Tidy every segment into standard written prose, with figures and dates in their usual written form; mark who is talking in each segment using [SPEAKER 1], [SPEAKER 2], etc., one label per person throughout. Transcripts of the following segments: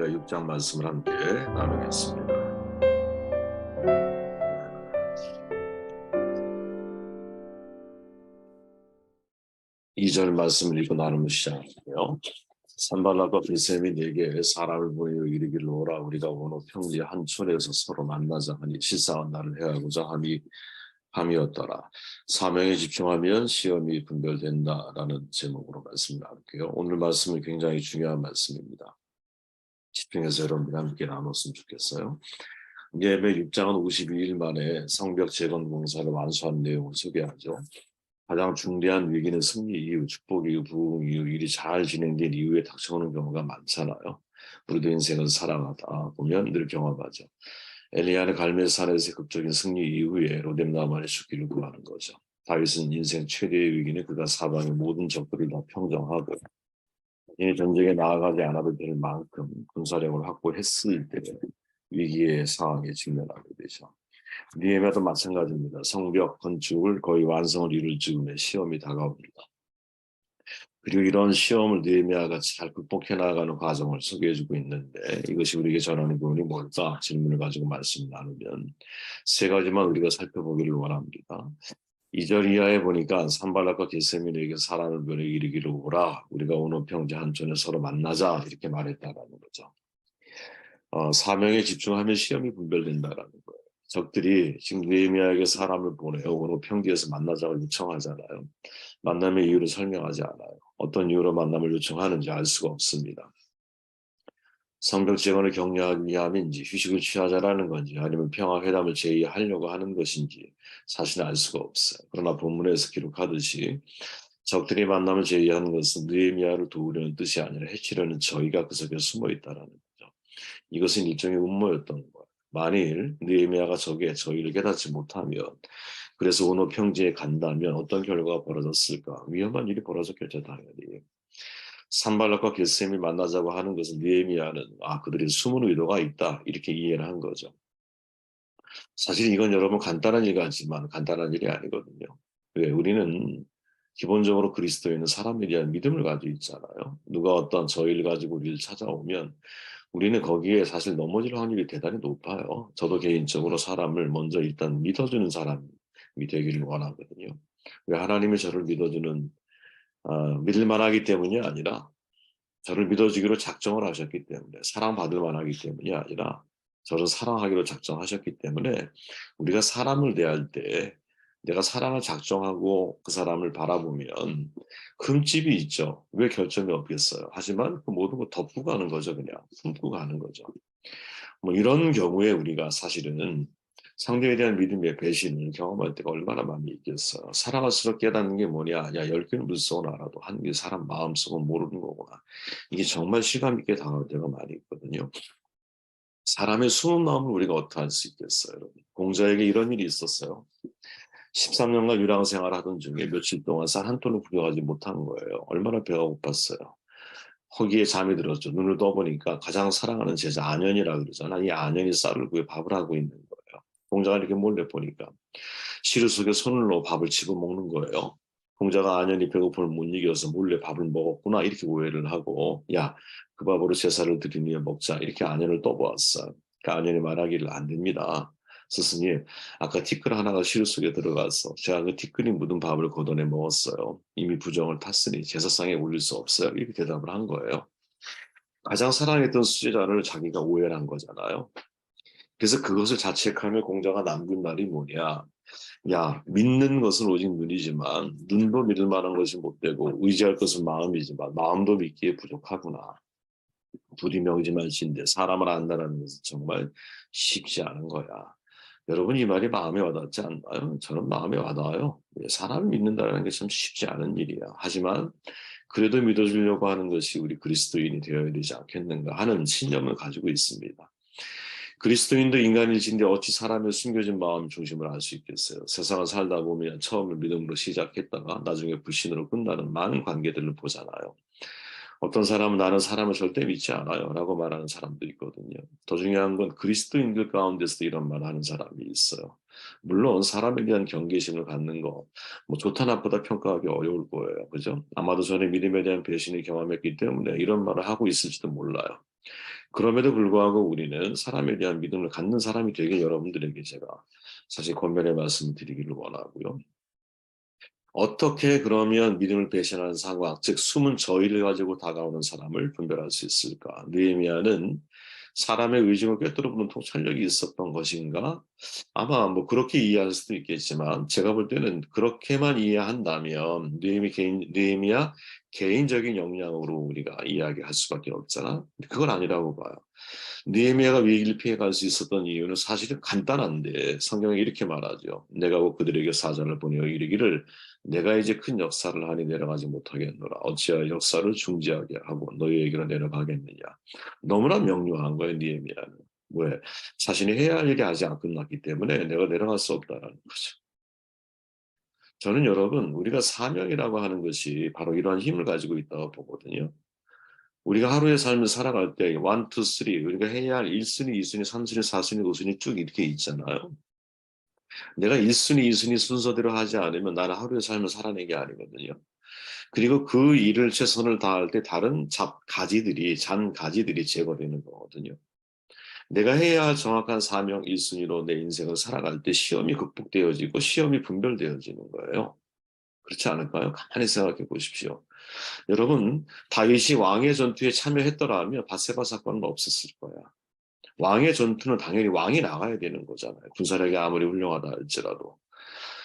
[SPEAKER 1] 우리가 6장 말씀을 함께 나누겠습니다. 2절 말씀을 읽고 나누면 시작할게요. 산발락과 게셈이 내게 사람을 보내어 이르기를 오라 우리가 오늘 평지의 한 촌에서 서로 만나자 하니 실상은 나를 해하고자 함이 밤이었더라. 사명에 집중하면 시험이 분별된다라는 제목으로 말씀 나눌게요. 오늘 말씀은 굉장히 중요한 말씀입니다. 집중해서 여러분들이 함께 나눴으면 좋겠어요. 예배 6장은 52일 만에 성벽 재건 공사를 완수한 내용을 소개하죠. 가장 중대한 위기는 승리 이후, 축복 이후, 부흥 이후, 일이 잘 진행된 이후에 닥쳐오는 경우가 많잖아요. 우리도 인생을 살아가다 보면 늘 경험하죠. 엘리야는 갈멜산에서의 극적인 승리 이후에 로뎀나만의 죽기를 구하는 거죠. 다윗은 인생 최대의 위기는 그가 사방의 모든 적들을 다 평정하고 이 전쟁에 나아가지 않아도 될 만큼 군사력을 확보했을 때 위기의 상황에 직면하게 되죠. 느헤미야도 마찬가지입니다. 성벽 건축을 거의 완성을 이룰 즈음에 시험이 다가옵니다. 그리고 이런 시험을 느헤미야가 잘 극복해 나가는 과정을 소개해주고 있는데 이것이 우리에게 전하는 부분이 뭘까 질문을 가지고 말씀을 나누면 세 가지만 우리가 살펴보기를 원합니다. 2절 이하에 보니까 산발락과 게세민에게 사람을 보내 이르기를 오라 우리가 오늘 평지 한촌에 서로 만나자 이렇게 말했다라는 거죠. 사명에 집중하면 시험이 분별된다라는 거예요. 적들이 지금 느헤미야에게 사람을 보내요. 오늘 평지에서 만나자고 요청하잖아요. 만남의 이유를 설명하지 않아요. 어떤 이유로 만남을 요청하는지 알 수가 없습니다. 성벽 재건을 격려하기 위함인지 휴식을 취하자라는 건지 아니면 평화회담을 제의하려고 하는 것인지 사실은 알 수가 없어요. 그러나 본문에서 기록하듯이 적들이 만남을 제의하는 것은 느헤미야를 도우려는 뜻이 아니라 해치려는 저희가 그 속에 숨어 있다라는 거죠. 이것은 일종의 음모였던 거예요. 만일 느헤미야가 저희를 깨닫지 못하면 그래서 오노 평지에 간다면 어떤 결과가 벌어졌을까? 위험한 일이 벌어졌겠죠, 당연히. 산발락과 게셈이 만나자고 하는 것은 느헤미야는 그들이 숨은 의도가 있다 이렇게 이해를 한 거죠. 사실 이건 여러분 간단한 일 같지만 간단한 일이 아니거든요. 왜? 우리는 기본적으로 그리스도인은 사람에 대한 믿음을 가지고 있잖아요. 누가 어떤 저희를 가지고 우리를 찾아오면 우리는 거기에 사실 넘어질 확률이 대단히 높아요. 저도 개인적으로 사람을 먼저 일단 믿어주는 사람이 되기를 원하거든요. 왜 하나님이 저를 믿어주는 믿을 만하기 때문이 아니라 저를 믿어주기로 작정을 하셨기 때문에 사랑받을 만하기 때문이 아니라 저를 사랑하기로 작정하셨기 때문에 우리가 사람을 대할 때 내가 사랑을 작정하고 그 사람을 바라보면 흠집이 있죠. 왜 결점이 없겠어요. 하지만 그 모든 걸 덮고 가는 거죠. 그냥 품고 가는 거죠. 뭐 이런 경우에 우리가 사실은 상대에 대한 믿음의 배신을 경험할 때가 얼마나 많이 있겠어요. 살아갈수록 깨닫는 게 뭐냐. 야, 10개는 물속은 알아도 한 개 사람 마음속은 모르는 거구나. 이게 정말 실감 있게 다가올 때가 많이 있거든요. 사람의 숨은 마음을 우리가 어떻게 할 수 있겠어요, 여러분. 공자에게 이런 일이 있었어요. 13년간 유랑 생활하던 중에 며칠 동안 쌀 한 톨을 구경하지 못한 거예요. 얼마나 배가 고팠어요. 허기에 잠이 들었죠. 눈을 떠보니까 가장 사랑하는 제자 안현이라 그러잖아. 이 안현이 쌀을 구해 밥을 하고 있는 거예요. 공자가 이렇게 몰래 보니까 시루 속에 손을 넣어 밥을 집어먹는 거예요. 공자가 안현이 배고픔을 못 이겨서 몰래 밥을 먹었구나 이렇게 오해를 하고 야, 그 밥으로 제사를 드리며 먹자 이렇게 안현을 떠보았어. 그 안현이 말하기를 안 됩니다. 스승님, 아까 티끌 하나가 시루 속에 들어가서 제가 그 티끌이 묻은 밥을 걷어내 먹었어요. 이미 부정을 탔으니 제사상에 올릴 수 없어요. 이렇게 대답을 한 거예요. 가장 사랑했던 수제자를 자기가 오해를 한 거잖아요. 그래서 그것을 자책하며 공자가 남긴 말이 뭐냐. 야, 믿는 것은 오직 눈이지만 눈도 믿을 만한 것이 못 되고 의지할 것은 마음이지만 마음도 믿기에 부족하구나. 둘이 명지만신데 사람을 안다는 것은 정말 쉽지 않은 거야. 여러분 이 말이 마음에 와닿지 않나요? 저는 마음에 와닿아요. 사람을 믿는다는 게 참 쉽지 않은 일이야. 하지만 그래도 믿어주려고 하는 것이 우리 그리스도인이 되어야 되지 않겠는가 하는 신념을 가지고 있습니다. 그리스도인도 인간일진데 어찌 사람의 숨겨진 마음 중심을 알 수 있겠어요. 세상을 살다 보면 처음에 믿음으로 시작했다가 나중에 불신으로 끝나는 많은 관계들을 보잖아요. 어떤 사람은 나는 사람을 절대 믿지 않아요 라고 말하는 사람도 있거든요. 더 중요한 건 그리스도인들 가운데서도 이런 말 하는 사람이 있어요. 물론 사람에 대한 경계심을 갖는 거 뭐 좋다 나쁘다 평가하기 어려울 거예요. 그죠? 아마도 전에 믿음에 대한 배신을 경험했기 때문에 이런 말을 하고 있을지도 몰라요. 그럼에도 불구하고 우리는 사람에 대한 믿음을 갖는 사람이 되게 여러분들에게 제가 사실 권면의 말씀을 드리기를 원하고요. 어떻게 그러면 믿음을 배신하는 상황, 즉 숨은 저희를 가지고 다가오는 사람을 분별할 수 있을까? 느헤미야는 사람의 의중을 꿰뚫어 보는 통찰력이 있었던 것인가? 아마 뭐 그렇게 이해할 수도 있겠지만 제가 볼 때는 그렇게만 이해한다면 느헤미야 개인적인 역량으로 우리가 이야기할 수밖에 없잖아. 근데 그건 아니라고 봐요. 느헤미야가 위기를 피해갈 수 있었던 이유는 사실은 간단한데 성경에 이렇게 말하죠. 내가 곧 그들에게 사자를 보내어 이르기를 내가 이제 큰 역사를 하니 내려가지 못하겠노라. 어찌하여 역사를 중지하게 하고 너희에게로 내려가겠느냐. 너무나 명료한 거예요. 느헤미야는. 왜? 자신이 해야 할 일이 아직 안 끝났기 때문에 내가 내려갈 수 없다라는 거죠. 저는 여러분 우리가 사명이라고 하는 것이 바로 이러한 힘을 가지고 있다고 보거든요. 우리가 하루의 삶을 살아갈 때 1, 2, 3 우리가 해야 할 1순위, 2순위, 3순위, 4순위, 5순위 쭉 이렇게 있잖아요. 내가 1순위, 2순위 순서대로 하지 않으면 나는 하루의 삶을 살아내기 아니거든요. 그리고 그 일을 최선을 다할 때 다른 잔가지들이 제거되는 거거든요. 내가 해야 할 정확한 사명 1순위로 내 인생을 살아갈 때 시험이 극복되어지고 시험이 분별되어지는 거예요. 그렇지 않을까요? 가만히 생각해 보십시오. 여러분, 다윗이 왕의 전투에 참여했더라면 밧세바 사건은 없었을 거야. 왕의 전투는 당연히 왕이 나가야 되는 거잖아요. 군사력이 아무리 훌륭하다 할지라도.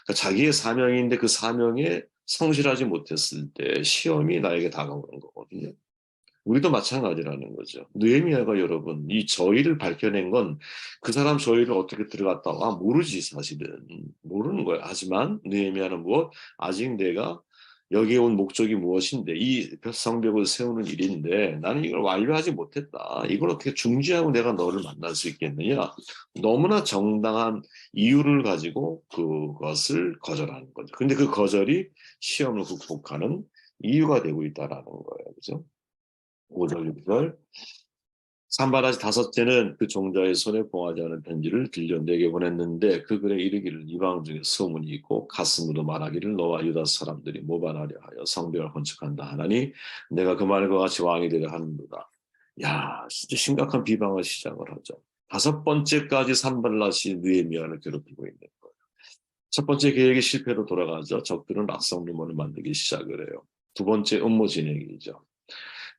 [SPEAKER 1] 그러니까 자기의 사명인데 그 사명에 성실하지 못했을 때 시험이 나에게 다가오는 거거든요. 우리도 마찬가지라는 거죠. 느헤미야가 여러분 이 저희를 밝혀낸 건 그 사람 저희를 어떻게 들어갔다 와 모르지 사실은 모르는 거야. 하지만 느헤미야는 무엇? 아직 내가 여기에 온 목적이 무엇인데 이 성벽을 세우는 일인데 나는 이걸 완료하지 못했다. 이걸 어떻게 중지하고 내가 너를 만날 수 있겠느냐? 너무나 정당한 이유를 가지고 그것을 거절하는 거죠. 근데 그 거절이 시험을 극복하는 이유가 되고 있다라는 거예요. 그죠? 5절, 6절. 산바라지 다섯째는 그 종자의 손에 봉하지 않은 편지를 들려 내게 보냈는데 그 글에 이르기를 이방 중에 소문이 있고 가슴으로 말하기를 너와 유다 사람들이 모반하려 하여 성벽을 건축한다 하나니 내가 그 말과 같이 왕이 되려 하는도다. 야, 진짜 심각한 비방을 시작을 하죠. 다섯 번째까지 산발라시 느헤미야를 괴롭히고 있는 거예요. 첫 번째 계획의 실패로 돌아가죠. 적들은 악성 루머를 만들기 시작을 해요. 두 번째 음모 진행이죠.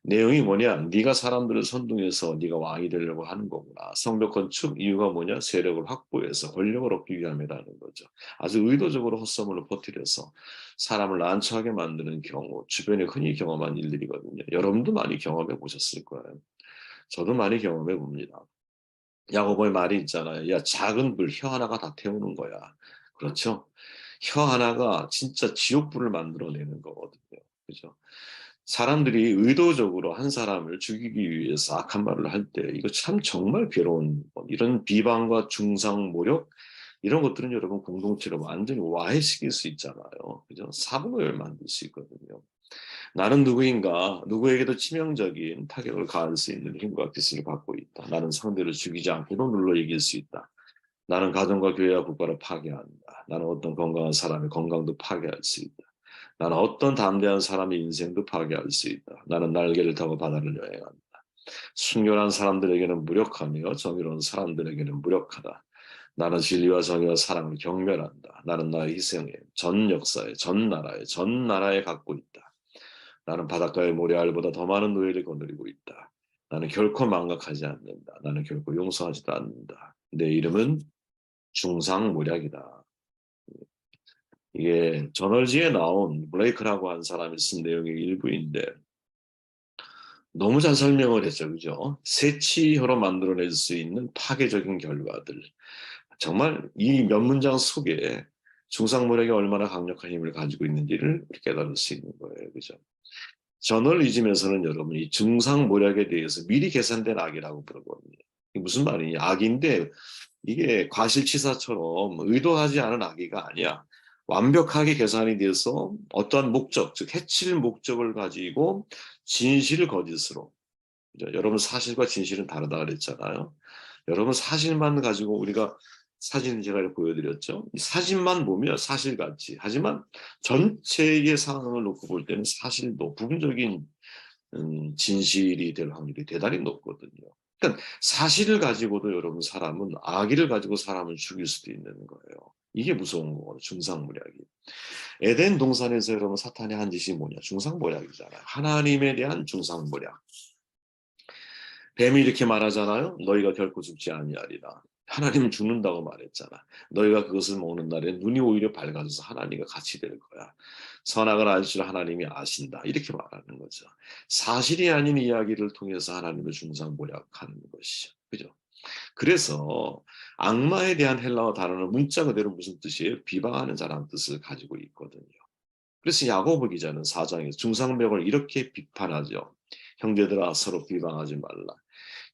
[SPEAKER 1] 내용이 뭐냐? 네가 사람들을 선동해서 네가 왕이 되려고 하는 거구나. 성벽 건축 이유가 뭐냐? 세력을 확보해서 권력을 얻기 위함이라는 거죠. 아주 의도적으로 헛소문을 퍼뜨려서 사람을 난처하게 만드는 경우 주변에 흔히 경험한 일들이거든요. 여러분도 많이 경험해 보셨을 거예요. 저도 많이 경험해 봅니다. 야고보의 말이 있잖아요. 야, 작은 불, 혀 하나가 다 태우는 거야. 그렇죠? 혀 하나가 진짜 지옥불을 만들어내는 거거든요. 그죠? 사람들이 의도적으로 한 사람을 죽이기 위해서 악한 말을 할 때 이거 참 정말 괴로운 이런 비방과 중상모욕 이런 것들은 여러분 공동체를 완전히 와해시킬 수 있잖아요. 그죠? 사분을 만들 수 있거든요. 나는 누구인가 누구에게도 치명적인 타격을 가할 수 있는 힘과 기술을 갖고 있다. 나는 상대를 죽이지 않고도 눌러 이길 수 있다. 나는 가정과 교회와 국가를 파괴한다. 나는 어떤 건강한 사람의 건강도 파괴할 수 있다. 나는 어떤 담대한 사람의 인생도 파괴할 수 있다. 나는 날개를 타고 바다를 여행한다. 순결한 사람들에게는 무력하며 정의로운 사람들에게는 무력하다. 나는 진리와 정의와 사랑을 경멸한다. 나는 나의 희생에 전 역사에 전 나라에 갖고 있다. 나는 바닷가의 모래알보다 더 많은 노예를 거느리고 있다. 나는 결코 망각하지 않는다. 나는 결코 용서하지도 않는다. 내 이름은 중상모략이다. 이게 저널지에 나온 블레이크라고 한 사람이 쓴 내용의 일부인데 너무 잘 설명을 했죠. 그죠? 새치혀로 만들어낼 수 있는 파괴적인 결과들. 정말 이 몇 문장 속에 중상모략이 얼마나 강력한 힘을 가지고 있는지를 깨달을 수 있는 거예요. 그죠? 저널리즘에서는 여러분 이 중상모략에 대해서 미리 계산된 악이라고 부르거든요. 이게 무슨 말이냐? 악인데 이게 과실치사처럼 의도하지 않은 악의가 아니야. 완벽하게 계산이 돼서 어떠한 목적, 즉 해칠 목적을 가지고 진실을 거짓으로. 그죠? 여러분 사실과 진실은 다르다 그랬잖아요. 여러분 사실만 가지고 우리가 사진 제가 이렇게 보여드렸죠. 이 사진만 보면 사실같이 하지만 전체의 상황을 놓고 볼 때는 사실도 부분적인 진실이 될 확률이 대단히 높거든요. 그러니까 사실을 가지고도 여러분 사람은 악의를 가지고 사람을 죽일 수도 있는 거예요. 이게 무서운 거거든요. 중상모략이. 에덴 동산에서 여러분 사탄이 한 짓이 뭐냐? 중상모략이잖아요. 하나님에 대한 중상모략. 뱀이 이렇게 말하잖아요. 너희가 결코 죽지 아니하리라. 하나님은 죽는다고 말했잖아. 너희가 그것을 먹는 날에 눈이 오히려 밝아져서 하나님과 같이 될 거야. 선악을 알 줄 하나님이 아신다. 이렇게 말하는 거죠. 사실이 아닌 이야기를 통해서 하나님을 중상모략하는 것이죠. 그죠? 그래서 악마에 대한 헬라어 단어는 문자 그대로 무슨 뜻이에요? 비방하는 자라는 뜻을 가지고 있거든요. 그래서 야고보 기자는 4장에서 중상모략을 이렇게 비판하죠. 형제들아 서로 비방하지 말라.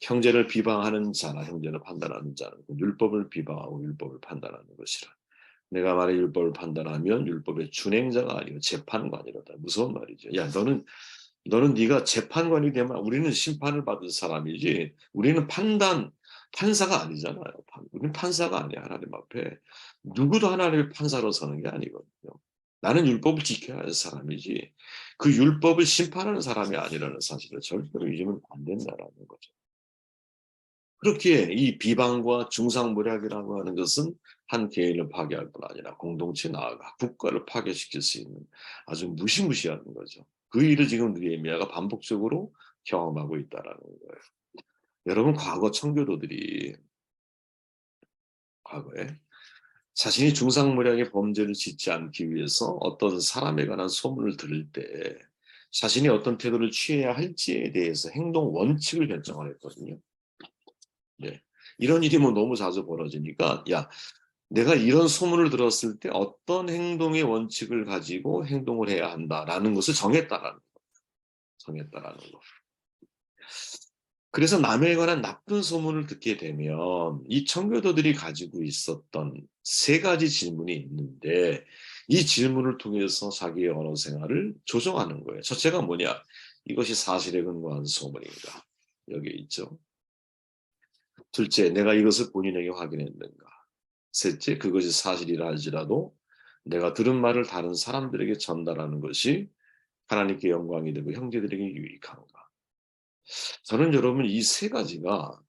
[SPEAKER 1] 형제를 비방하는 자나 형제를 판단하는 자는 율법을 비방하고 율법을 판단하는 것이라. 내가 만약 율법을 판단하면 율법의 준행자가 아니고 재판관이로다. 무서운 말이죠. 야, 너는 네가 재판관이 되면 우리는 심판을 받을 사람이지. 우리는 판사가 아니잖아요. 우리는 판사가 아니야. 하나님 앞에. 누구도 하나님의 판사로 서는 게 아니거든요. 나는 율법을 지켜야 할 사람이지. 그 율법을 심판하는 사람이 아니라는 사실을 절대로 잊으면 안 된다라는 거죠. 그렇기에 이 비방과 중상모략이라고 하는 것은 한 개인을 파괴할 뿐 아니라 공동체 나아가 국가를 파괴시킬 수 있는 아주 무시무시한 거죠. 그 일을 지금 느헤미야가 반복적으로 경험하고 있다라는 거예요. 여러분 과거 청교도들이 과거에 자신이 중상모략의 범죄를 짓지 않기 위해서 어떤 사람에 관한 소문을 들을 때 자신이 어떤 태도를 취해야 할지에 대해서 행동 원칙을 결정을 했거든요. 네. 이런 일이 뭐 너무 자주 벌어지니까 야 내가 이런 소문을 들었을 때 어떤 행동의 원칙을 가지고 행동을 해야 한다라는 것을 정했다라는 거. 그래서 남에 관한 나쁜 소문을 듣게 되면 이 청교도들이 가지고 있었던 세 가지 질문이 있는데 이 질문을 통해서 자기의 언어 생활을 조정하는 거예요. 첫째가 뭐냐? 이것이 사실에 근거한 소문인가? 여기 있죠. 둘째, 내가 이것을 본인에게 확인했는가? 셋째, 그것이 사실이라 할지라도 내가 들은 말을 다른 사람들에게 전달하는 것이 하나님께 영광이 되고 형제들에게 유익한가? 저는 여러분 이 세 가지가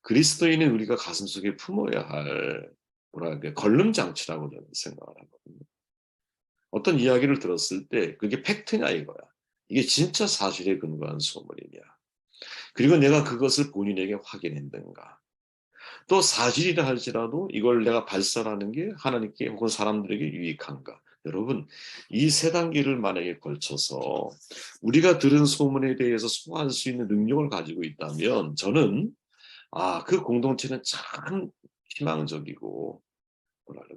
[SPEAKER 1] 그리스도인인 우리가 가슴속에 품어야 할 뭐랄까 걸림장치라고 저는 생각을 하거든요. 어떤 이야기를 들었을 때 그게 팩트냐 이거야. 이게 진짜 사실에 근거한 소문이냐. 그리고 내가 그것을 본인에게 확인했는가. 또 사실이라 할지라도 이걸 내가 발설하는 게 하나님께 혹은 사람들에게 유익한가. 여러분 이 세 단계를 만약에 걸쳐서 우리가 들은 소문에 대해서 소화할 수 있는 능력을 가지고 있다면 저는 그 공동체는 참 희망적이고 뭐랄까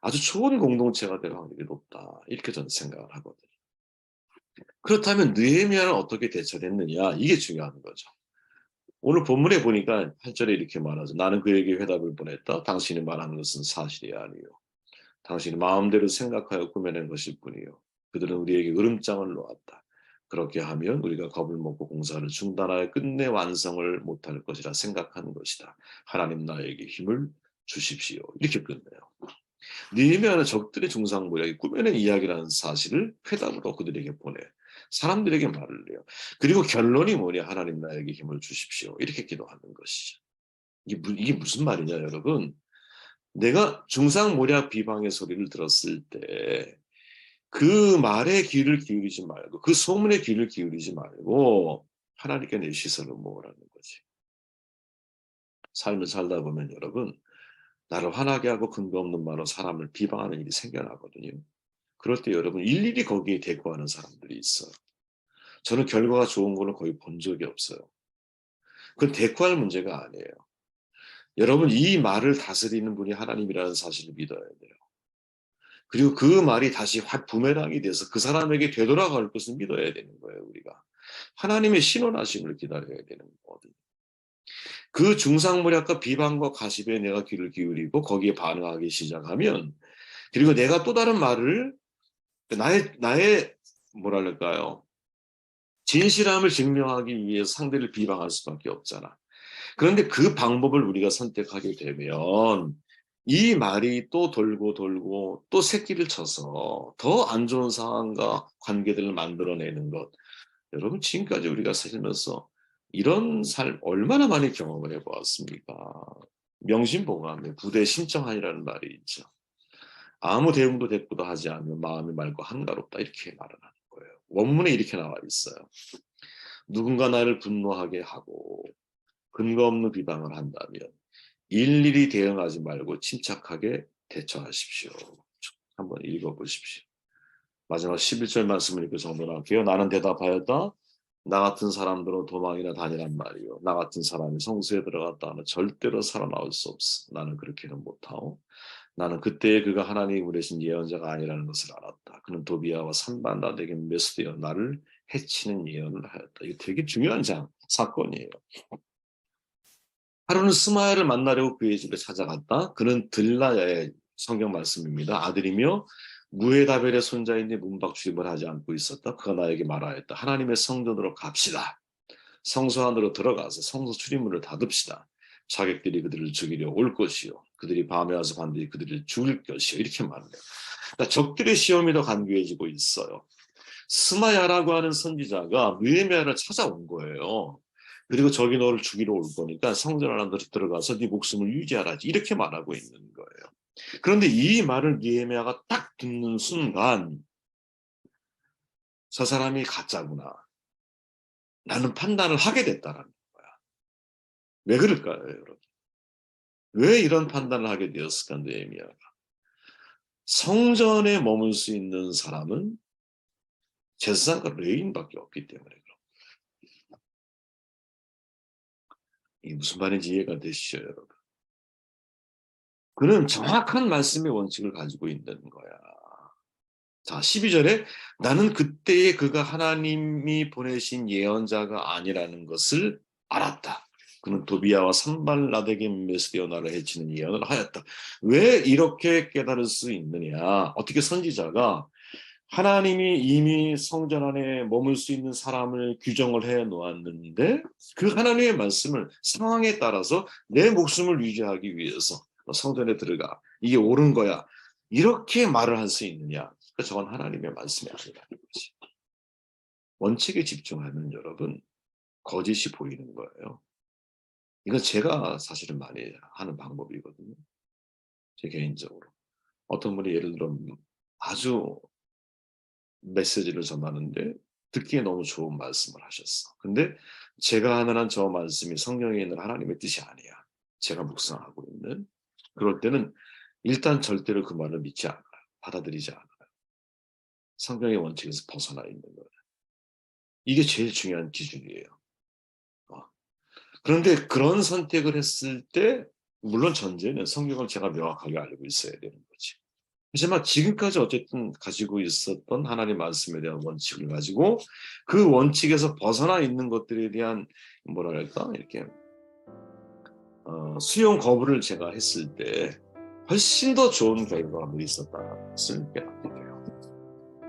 [SPEAKER 1] 아주 좋은 공동체가 될 확률이 높다. 이렇게 저는 생각을 하거든요. 그렇다면 느헤미야는 어떻게 대처했느냐 이게 중요한 거죠. 오늘 본문에 보니까 8절에 이렇게 말하죠. 나는 그에게 회답을 보냈다. 당신이 말하는 것은 사실이 아니요. 당신이 마음대로 생각하여 꾸며낸 것일 뿐이요. 그들은 우리에게 으름장을 놓았다. 그렇게 하면 우리가 겁을 먹고 공사를 중단하여 끝내 완성을 못할 것이라 생각하는 것이다. 하나님 나에게 힘을 주십시오. 이렇게 끝내요. 느헤미야는 적들의 중상모략이 꾸며낸 이야기라는 사실을 회답으로 그들에게 보내 사람들에게 말을 해요. 그리고 결론이 뭐냐? 하나님 나에게 힘을 주십시오. 이렇게 기도하는 것이죠. 이게 무슨 말이냐 여러분? 내가 중상모략 비방의 소리를 들었을 때 그 말에 귀를 기울이지 말고 그 소문에 귀를 기울이지 말고 하나님께 내 시선을 모으라는 거지. 삶을 살다 보면 여러분 나를 화나게 하고 근거 없는 말로 사람을 비방하는 일이 생겨나거든요. 그럴 때 여러분 일일이 거기에 대꾸하는 사람들이 있어요. 저는 결과가 좋은 거는 거의 본 적이 없어요. 그건 대꾸할 문제가 아니에요. 여러분 이 말을 다스리는 분이 하나님이라는 사실을 믿어야 돼요. 그리고 그 말이 다시 부메랑이 돼서 그 사람에게 되돌아갈 것을 믿어야 되는 거예요. 우리가. 하나님의 신원하심을 기다려야 되는 거거든요. 그 중상모략과 비방과 가십에 내가 귀를 기울이고 거기에 반응하기 시작하면 그리고 내가 또 다른 말을 나의 뭐랄까요 진실함을 증명하기 위해서 상대를 비방할 수밖에 없잖아. 그런데 그 방법을 우리가 선택하게 되면 이 말이 또 돌고 돌고 또 새끼를 쳐서 더 안 좋은 상황과 관계들을 만들어내는 것. 여러분 지금까지 우리가 살면서 이런 삶 얼마나 많이 경험을 해보았습니까? 명심보감에 부대 심정한이라는 말이 있죠. 아무 대응도 대꾸도 하지 않으면 마음이 맑고 한가롭다 이렇게 말을 하는 거예요. 원문에 이렇게 나와 있어요. 누군가 나를 분노하게 하고 근거 없는 비방을 한다면 일일이 대응하지 말고 침착하게 대처하십시오. 한번 읽어보십시오. 마지막 11절 말씀을 읽고 정돈할게요. 나는 대답하였다. 나 같은 사람들은 도망이나 다니란 말이요. 나 같은 사람이 성소에 들어갔다 하면 절대로 살아나올 수 없어. 나는 그렇게는 못하오. 나는 그때에 그가 하나님이 보내신 예언자가 아니라는 것을 알았다. 그는 도비아와 산발라에게 메스되어 나를 해치는 예언을 하였다. 이게 되게 중요한 사건이에요. 하루는 스마야를 만나려고 그의 집에 찾아갔다. 그는 들라야의 성경 말씀입니다. 아들이며 무에다벨의 손자인데 문밖 출입을 하지 않고 있었다. 그가 나에게 말하였다. 하나님의 성전으로 갑시다. 성소 안으로 들어가서 성소 출입문을 닫읍시다. 자객들이 그들을 죽이려 올 것이요. 그들이 밤에 와서 반드시 그들을 죽일 것이요. 이렇게 말해요. 그러니까 적들의 시험이 더 간교해지고 있어요. 스마야라고 하는 선지자가 느헤미야를 찾아온 거예요. 그리고 저기 너를 죽이러 올 거니까 성전 안으로 들어가서 네 목숨을 유지하라. 이렇게 말하고 있는 거예요. 그런데 이 말을 느헤미야가 딱 듣는 순간 저 사람이 가짜구나. 나는 판단을 하게 됐다라는 거야. 왜 그럴까요, 여러분? 왜 이런 판단을 하게 되었을까, 느헤미야가? 성전에 머물 수 있는 사람은 제사장과 레위인밖에 없기 때문에 그럼. 이게 무슨 말인지 이해가 되시죠, 여러분? 그는 정확한 말씀의 원칙을 가지고 있는 거야. 자, 12절에 나는 그때에 그가 하나님이 보내신 예언자가 아니라는 것을 알았다. 그는 도비아와 산발라덱의 메스되어 나를 해치는 예언을 하였다. 왜 이렇게 깨달을 수 있느냐? 어떻게 선지자가 하나님이 이미 성전 안에 머물 수 있는 사람을 규정을 해 놓았는데 그 하나님의 말씀을 상황에 따라서 내 목숨을 유지하기 위해서 성전에 들어가. 이게 옳은 거야. 이렇게 말을 할 수 있느냐? 저건 하나님의 말씀이 아니라는 거지. 원칙에 집중하면 여러분 거짓이 보이는 거예요. 이건 제가 사실은 많이 하는 방법이거든요. 제 개인적으로. 어떤 분이 예를 들어 아주 메시지를 전하는데 듣기에 너무 좋은 말씀을 하셨어. 근데 제가 하는 한 저 말씀이 성경에 있는 하나님의 뜻이 아니야. 제가 묵상하고 있는. 그럴 때는 일단 절대로 그 말을 믿지 않아요. 받아들이지 않아요. 성경의 원칙에서 벗어나 있는 거예요. 이게 제일 중요한 기준이에요. 그런데 그런 선택을 했을 때 물론 전제는 성경을 제가 명확하게 알고 있어야 되는 거지. 하지만 지금까지 어쨌든 가지고 있었던 하나님 말씀에 대한 원칙을 가지고 그 원칙에서 벗어나 있는 것들에 대한 뭐랄까 이렇게 수용 거부를 제가 했을 때 훨씬 더 좋은 결과가 있었다는 것을 깨닫게 돼요.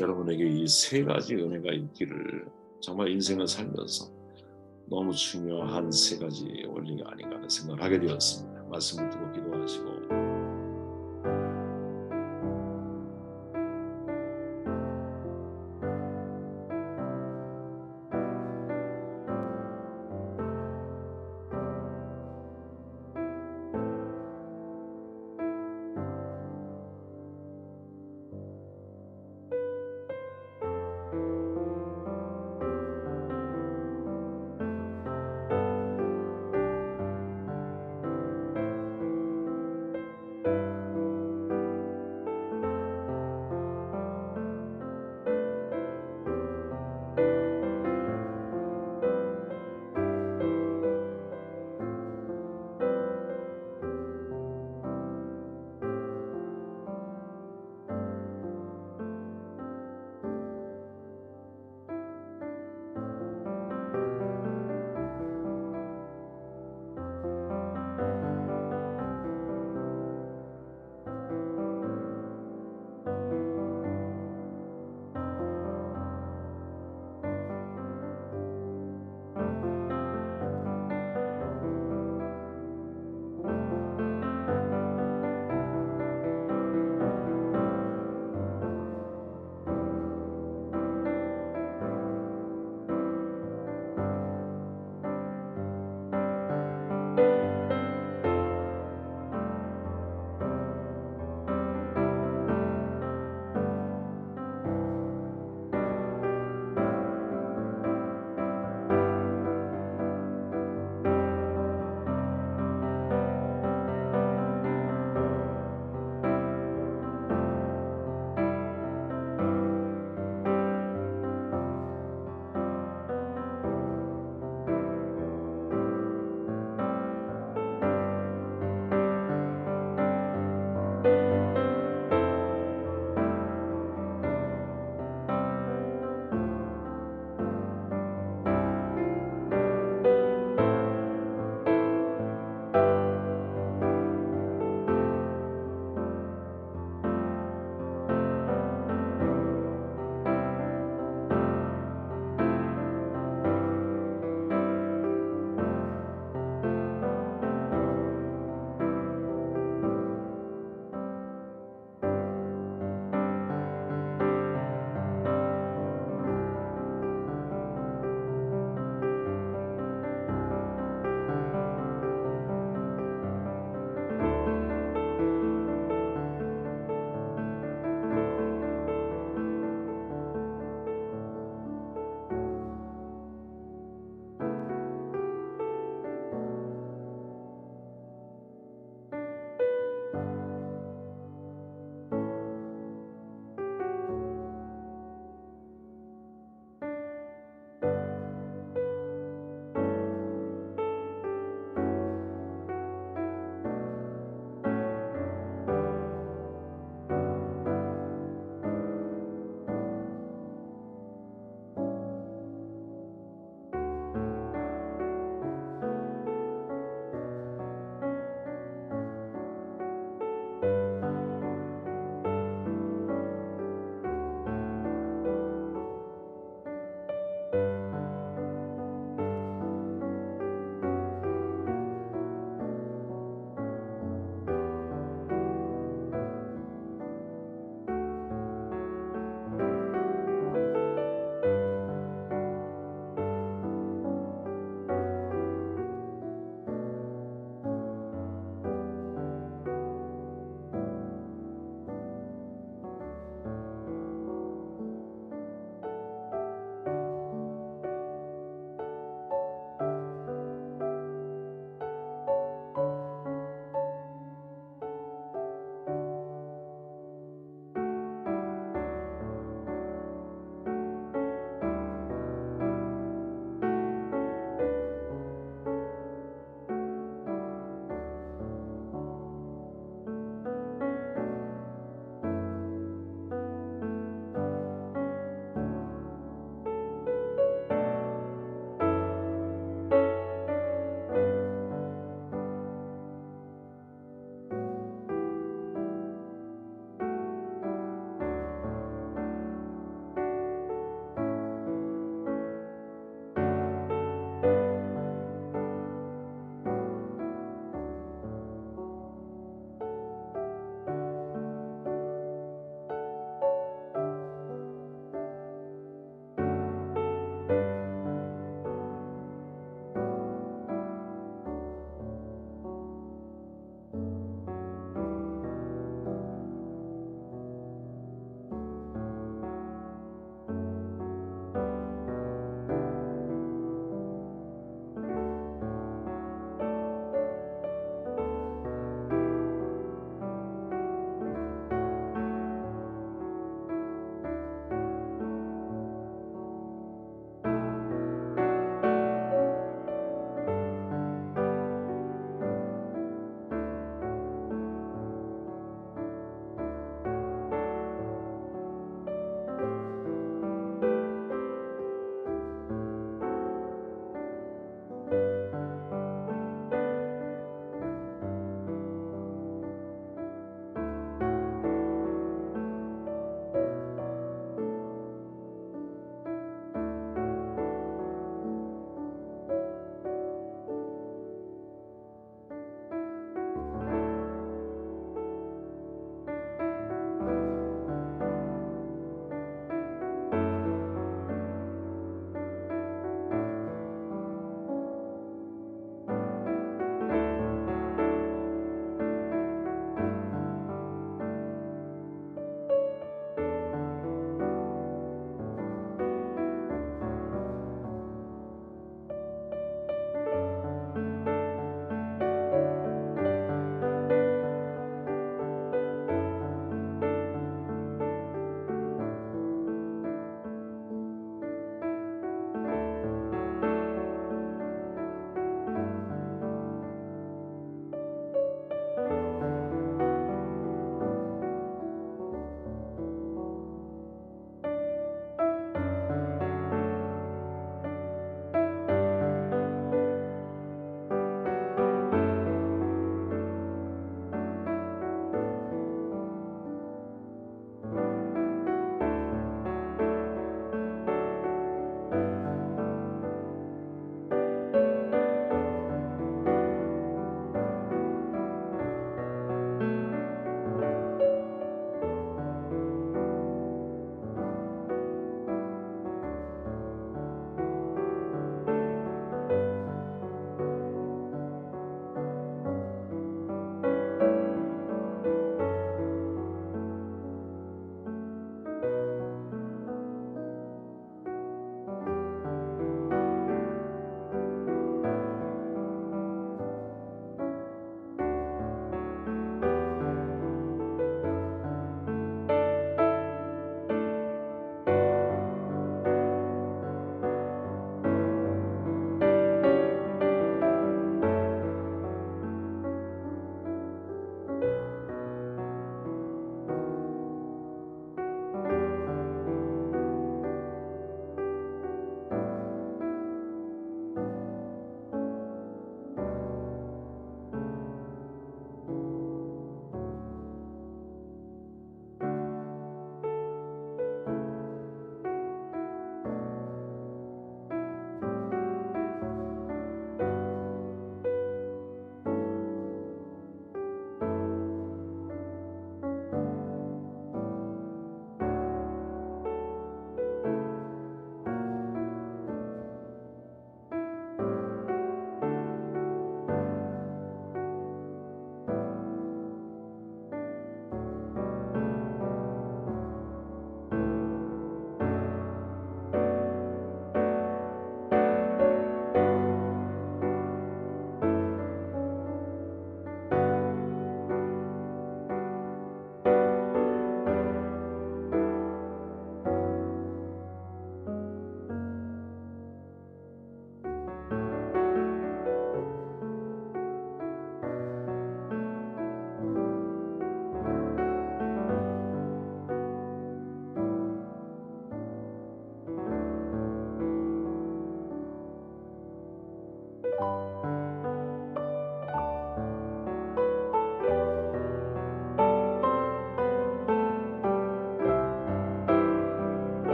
[SPEAKER 1] 여러분에게 이 세 가지 은혜가 있기를 정말 인생을 살면서 너무 중요한 세 가지 원리가 아닌가 하는 생각을 하게 되었습니다. 말씀을 듣고 기도하시고